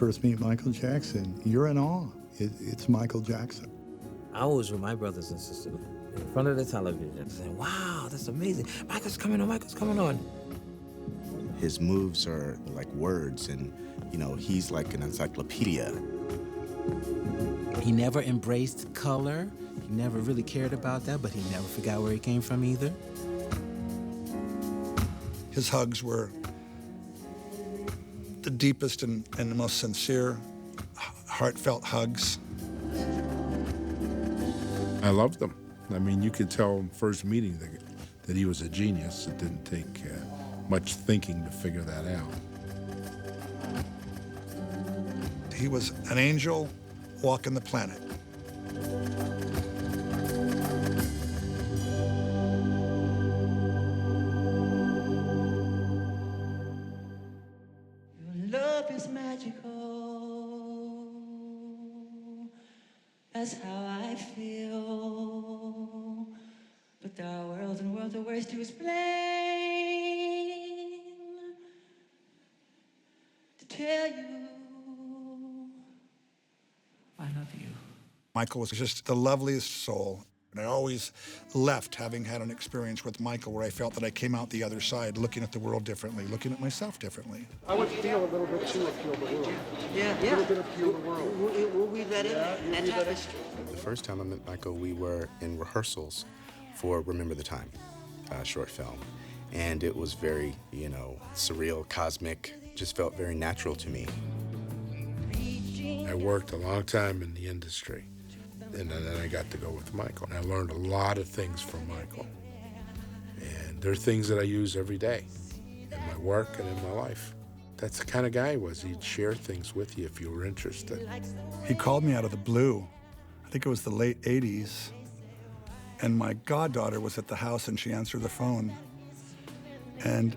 first meet Michael Jackson, you're in awe. It's Michael Jackson. I was with my brothers and sisters in front of the television saying, wow, that's amazing. Michael's coming on, Michael's coming on. His moves are like words, and, you know, he's like an encyclopedia. He never embraced color. He never really cared about that, but he never forgot where he came from either. His hugs were the deepest and the most sincere, heartfelt hugs. I loved them. I mean, you could tell in first meeting that he was a genius. It didn't take much thinking to figure that out. He was an angel walking the planet. Your love is magical. That's how I feel. But there are worlds and worlds of ways to explain. To tell you I love you. Michael was just the loveliest soul. And I always left having had an experience with Michael where I felt that I came out the other side looking at the world differently, looking at myself differently. I would feel a little bit too appeal the world. Yeah. A little bit appeal the world. We'll weave that in that tapestry. The first time I met Michael, we were in rehearsals for Remember the Time, short film. And it was very, you know, surreal, cosmic, just felt very natural to me. I worked a long time in the industry, and then I got to go with Michael. And I learned a lot of things from Michael. And there are things that I use every day in my work and in my life. That's the kind of guy he was. He'd share things with you if you were interested. He called me out of the blue. I think it was the late 80s. And my goddaughter was at the house and she answered the phone. And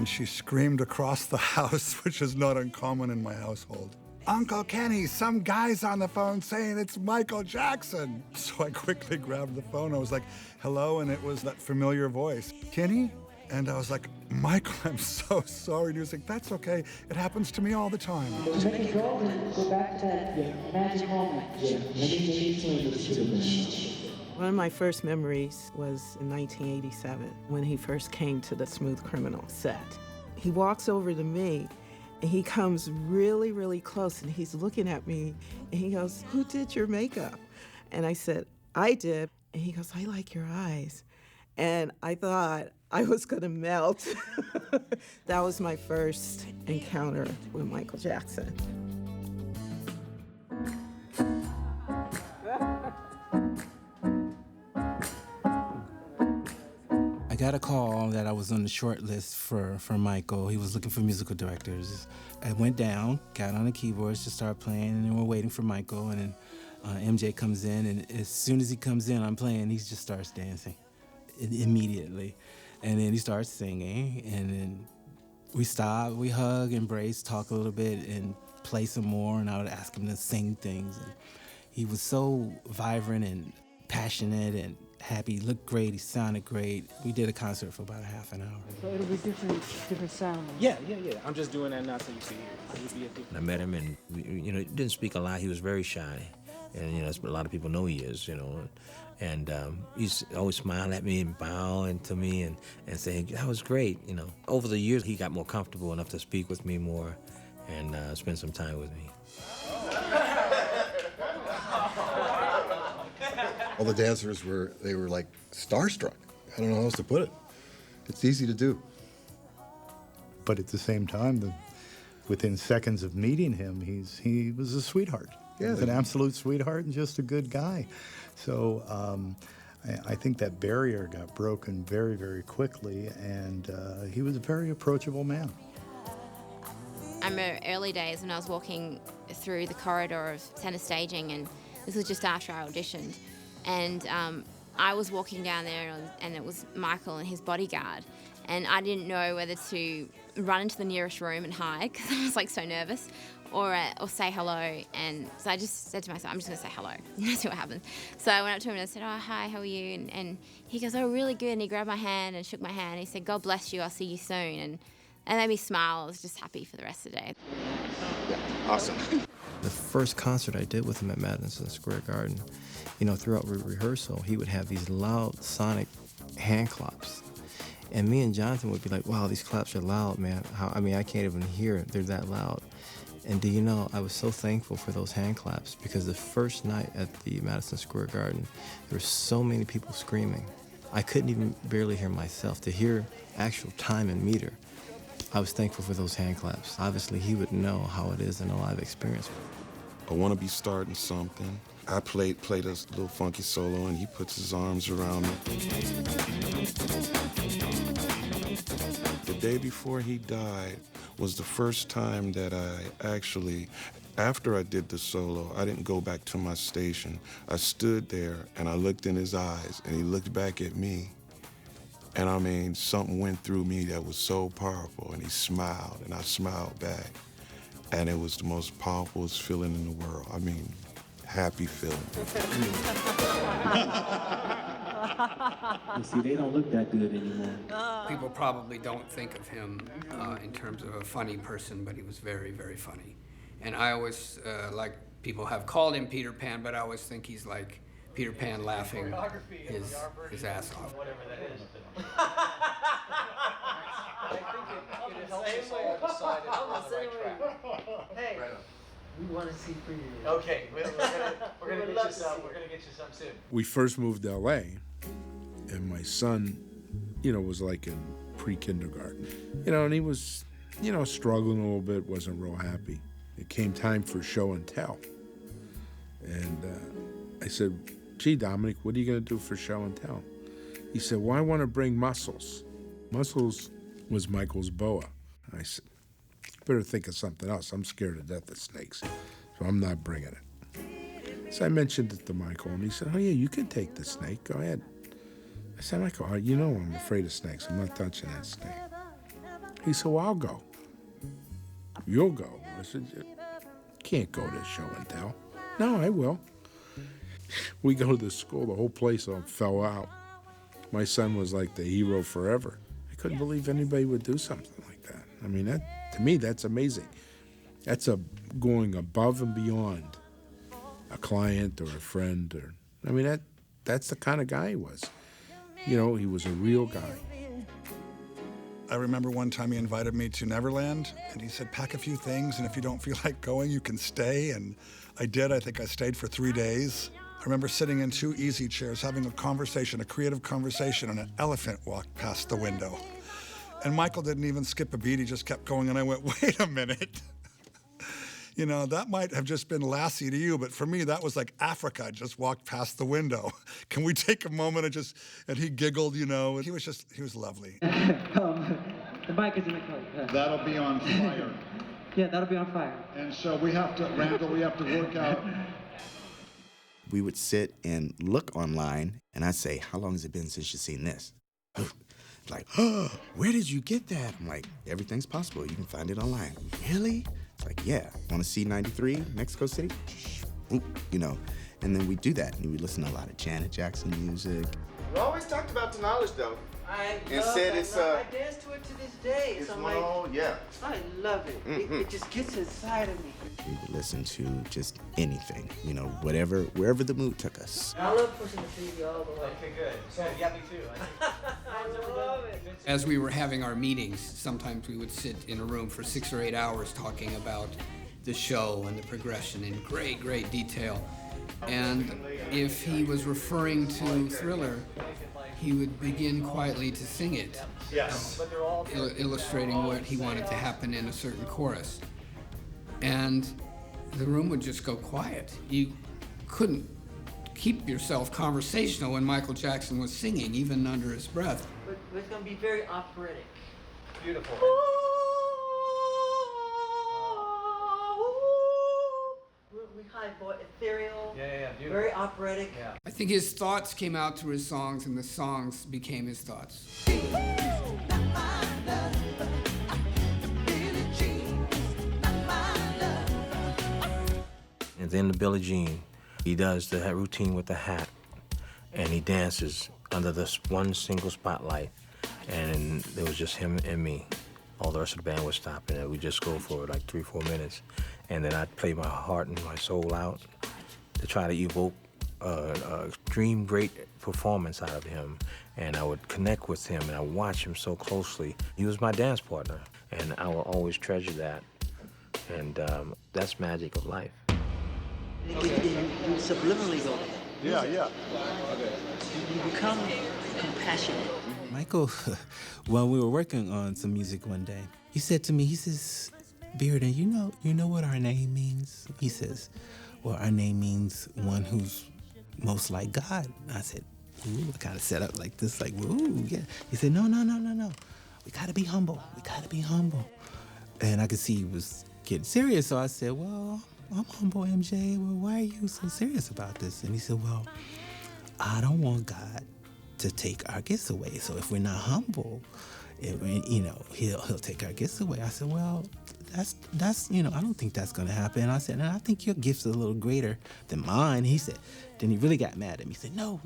she screamed across the house, which is not uncommon in my household. Uncle Kenny, some guy's on the phone saying it's Michael Jackson. So I quickly grabbed the phone. I was like, hello, and it was that familiar voice. Kenny? And I was like, Michael, I'm so sorry. And he was like, that's okay. It happens to me all the time. To make it go back to that magic moment. One of my first memories was in 1987 when he first came to the Smooth Criminal set. He walks over to me and he comes really, really close and he's looking at me and he goes, who did your makeup? And I said, I did. And he goes, I like your eyes. And I thought I was gonna melt. That was my first encounter with Michael Jackson. I got a call that I was on the short list for Michael. He was looking for musical directors. I went down, got on the keyboards to start playing, and then we're waiting for Michael, and then MJ comes in, and as soon as he comes in, I'm playing, he just starts dancing immediately. And then he starts singing, and then we stop, we hug, embrace, talk a little bit, and play some more, and I would ask him to sing things. And he was so vibrant and passionate and happy. He looked great, he sounded great. We did a concert for about a half an hour. So it'll be different sound. Yeah. I'm just doing that now so you can hear it. I met him and, you know, he didn't speak a lot. He was very shy. And, you know, a lot of people know he is, you know. And he used to always smile at me and bow into me and say, that was great, you know. Over the years, he got more comfortable enough to speak with me more and spend some time with me. All the dancers were like starstruck. I don't know how else to put it. It's easy to do. But at the same time, within seconds of meeting him, he was a sweetheart. Yeah, he was an absolute sweetheart and just a good guy. So I think that barrier got broken very, very quickly, and he was a very approachable man. I remember early days when I was walking through the corridor of Centre Staging, and this was just after I auditioned. And I was walking down there, and it was Michael and his bodyguard. And I didn't know whether to run into the nearest room and hide, because I was like so nervous, or say hello. And so I just said to myself, I'm just going to say hello and see what happens. So I went up to him and I said, oh, hi, how are you? And he goes, oh, really good. And he grabbed my hand and shook my hand. He said, God bless you, I'll see you soon. it made me smile. I was just happy for the rest of the day. Yeah, awesome. The first concert I did with him at Madison Square Garden, you know, throughout rehearsal, he would have these loud sonic hand claps. And me and Jonathan would be like, wow, these claps are loud, man. I mean, I can't even hear it. They're that loud. And do you know, I was so thankful for those hand claps because the first night at the Madison Square Garden, there were so many people screaming. I couldn't even barely hear myself. To hear actual time and meter, I was thankful for those hand claps. Obviously, he would know how it is in a live experience. I want to be starting something. I played a little funky solo, and he puts his arms around me. The day before he died was the first time that I actually, after I did the solo, I didn't go back to my station. I stood there, and I looked in his eyes, and he looked back at me. And I mean, something went through me that was so powerful, and he smiled, and I smiled back. And it was the most powerful feeling in the world. I mean, happy feeling. You see, they don't look that good anymore. People probably don't think of him in terms of a funny person, but he was very, very funny. And I always, like, people have called him Peter Pan, but I always think he's like Peter Pan laughing his ass off. Whatever that is. I think it helps us all decide if we're on the right track. Hey, we want to see for you. Okay, we're gonna get you some soon. We first moved to LA, and my son, you know, was like in pre-kindergarten, you know, and he was, you know, struggling a little bit, wasn't real happy. It came time for show and tell, and I said, "Gee, Dominic, what are you gonna do for show and tell?" He said, "Well, I want to bring Muscles." Muscles was Michael's boa. I said, "Better think of something else. I'm scared to death of snakes, so I'm not bringing it." So I mentioned it to Michael, and he said, "Oh yeah, you can take the snake. Go ahead." I said, "Michael, you know I'm afraid of snakes. I'm not touching that snake." He said, "Well, I'll go." "You'll go?" I said, "You can't go to show and tell." "No, I will." We go to the school. The whole place all fell out. My son was like the hero forever. I couldn't believe anybody would do something like that. I mean, that, to me, that's amazing. That's going above and beyond a client or a friend. I mean, that's the kind of guy he was. You know, he was a real guy. I remember one time he invited me to Neverland, and he said, pack a few things, and if you don't feel like going, you can stay. And I did. I think I stayed for 3 days. I remember sitting in 2 easy chairs, having a conversation, a creative conversation, and an elephant walked past the window. And Michael didn't even skip a beat. He just kept going, and I went, wait a minute. You know, that might have just been Lassie to you, but for me, that was like Africa just walked past the window. Can we take a moment and he giggled, you know, and he was lovely. The mic is in the car. That'll be on fire. Yeah, that'll be on fire. And so Randall, we have to work out. We would sit and look online, and I'd say, how long has it been since you've seen this? Like, oh, where did you get that? I'm like, everything's possible. You can find it online. Really? It's like, yeah. Want to see 93, Mexico City? You know, and then we do that, and we listen to a lot of Janet Jackson music. We always talked about the knowledge, though. I dance to it to this day. It's I'm all, like, yeah. I love it. It just gets inside of me. We would listen to just anything, you know, wherever the mood took us. I love pushing the TV all the way. Okay, good. So, yeah, me too. I love it. As we were having our meetings, sometimes we would sit in a room for 6 or 8 hours talking about the show and the progression in great, great detail. And if he was referring to Thriller, he would begin quietly to sing it, illustrating what he wanted to happen in a certain chorus. And the room would just go quiet. You couldn't keep yourself conversational when Michael Jackson was singing, even under his breath. But it's going to be very operatic. Beautiful. Really high voice, ethereal. Yeah, beautiful. Very operatic. Yeah. I think his thoughts came out through his songs, and the songs became his thoughts. And then the Billie Jean, he does the routine with the hat, and he dances under this one single spotlight, and it was just him and me all the rest of the band would stop, and we'd just go for like 3 or 4 minutes. And then I'd play my heart and my soul out to try to evoke extreme great performance out of him. And I would connect with him, and I would watch him so closely. He was my dance partner, and I will always treasure that. And that's magic of life. You subliminally go there. Yeah. You become compassionate. Michael, while we were working on some music one day, he said to me, he says, Bearden, you know what our name means? He says, well, our name means one who's most like God. I said, ooh, I kind of set up like this, like, ooh, yeah. He said, no. We gotta be humble. And I could see he was getting serious, so I said, well, I'm humble, MJ. Well, why are you so serious about this? And he said, well, I don't want God to take our gifts away. So if we're not humble, he'll take our gifts away. I said, well, that's I don't think that's gonna happen. I said, and I think your gifts are a little greater than mine. He said, then he really got mad at me. He said, no,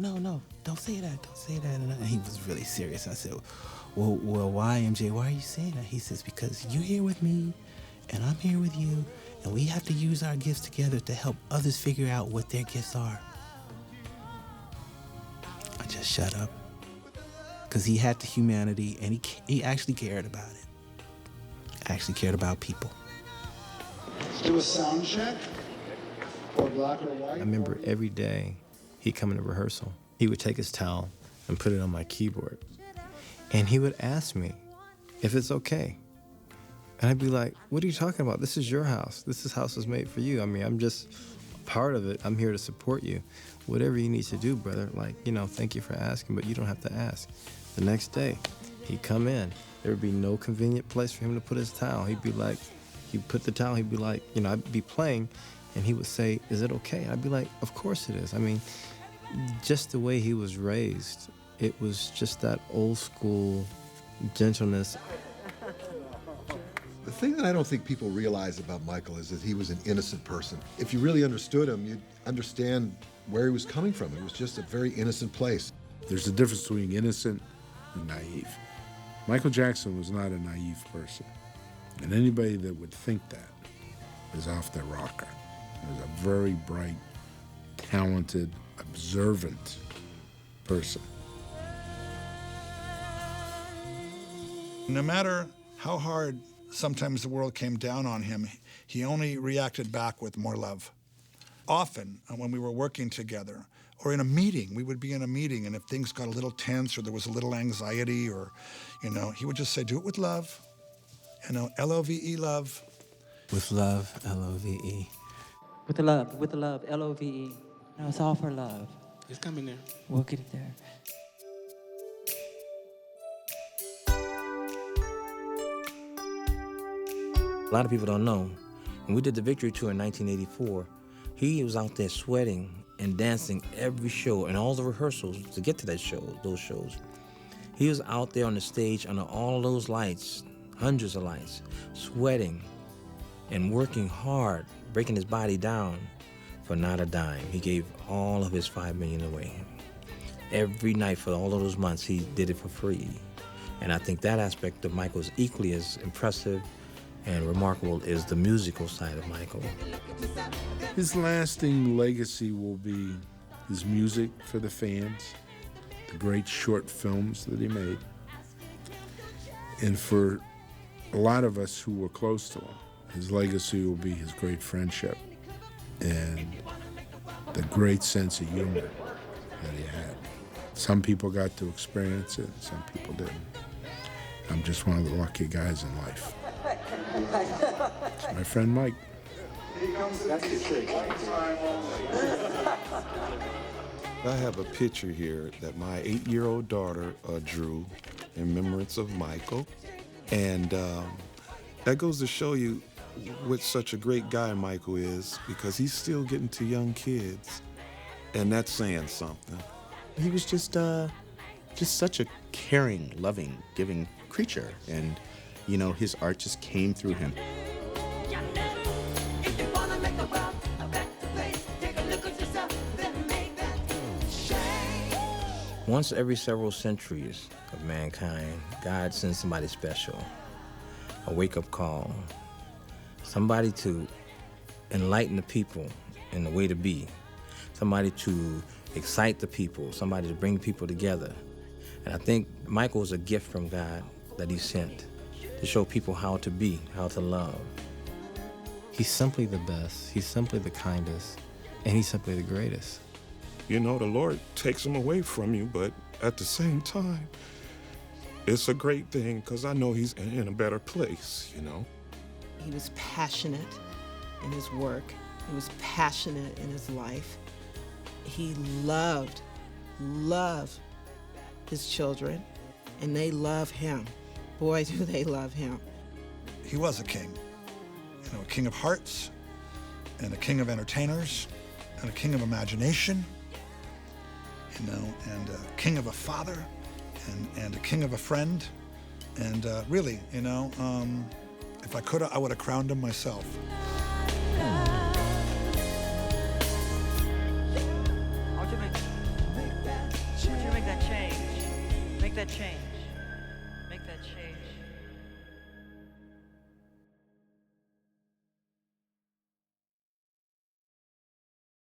don't say that. And he was really serious. I said, well, why, MJ? Why are you saying that? He says, because you're here with me, and I'm here with you, and we have to use our gifts together to help others figure out what their gifts are. I just shut up. Because he had the humanity, and he actually cared about it. Actually cared about people. Do a sound check, or black or white. I remember every day he'd come into rehearsal. He would take his towel and put it on my keyboard. And he would ask me if it's okay. And I'd be like, what are you talking about? This is your house. This house is made for you. I mean, I'm just part of it. I'm here to support you. Whatever you need to do, brother, thank you for asking, but you don't have to ask. The next day, he'd come in. There would be no convenient place for him to put his towel. He'd put the towel, he'd be like, I'd be playing, and he would say, is it okay? I'd be like, of course it is. I mean, just the way he was raised, it was just that old school gentleness. The thing that I don't think people realize about Michael is that he was an innocent person. If you really understood him, you'd understand where he was coming from. It was just a very innocent place. There's a difference between innocent and naive. Michael Jackson was not a naive person. And anybody that would think that is off their rocker. He was a very bright, talented, observant person. No matter how hard sometimes the world came down on him, he only reacted back with more love. Often, when we were working together, or in a meeting, we would be in a meeting, and if things got a little tense or there was a little anxiety, or, he would just say, do it with love. L-O-V-E, love. With love, L-O-V-E. With the love, L-O-V-E. No, it's all for love. It's coming there. We'll get it there. A lot of people don't know, when we did the Victory Tour in 1984, he was out there sweating and dancing every show and all the rehearsals to get to those shows. He was out there on the stage under all those lights, hundreds of lights, sweating and working hard, breaking his body down for not a dime. He gave all of his $5 million away. Every night for all of those months, he did it for free. And I think that aspect of Michael is equally as impressive and remarkable is the musical side of Michael. His lasting legacy will be his music for the fans, the great short films that he made, and for a lot of us who were close to him, his legacy will be his great friendship and the great sense of humor that he had. Some people got to experience it, some people didn't. I'm just one of the lucky guys in life. It's my friend Mike. I have a picture here that my 8-year-old daughter drew in remembrance of Michael. And that goes to show you what such a great guy Michael is, because he's still getting to young kids. And that's saying something. He was just such a caring, loving, giving creature. And, his art just came through him. Once every several centuries of mankind, God sends somebody special. a wake-up call, somebody to enlighten the people in the way to be, somebody to excite the people, somebody to bring people together. And I think Michael is a gift from God that he sent to show people how to be, how to love. He's simply the best, he's simply the kindest, and he's simply the greatest. You know, the Lord takes him away from you, but at the same time, it's a great thing because I know he's in a better place, you know. He was passionate in his work. He was passionate in his life. He loved his children, and they love him. Boy, do they love him. He was a king, you know, a king of hearts, and a king of entertainers, and a king of imagination, you know, and a king of a father, and a king of a friend. And really, you know, if I could, I would have crowned him myself. I want you to make that change. Make that change.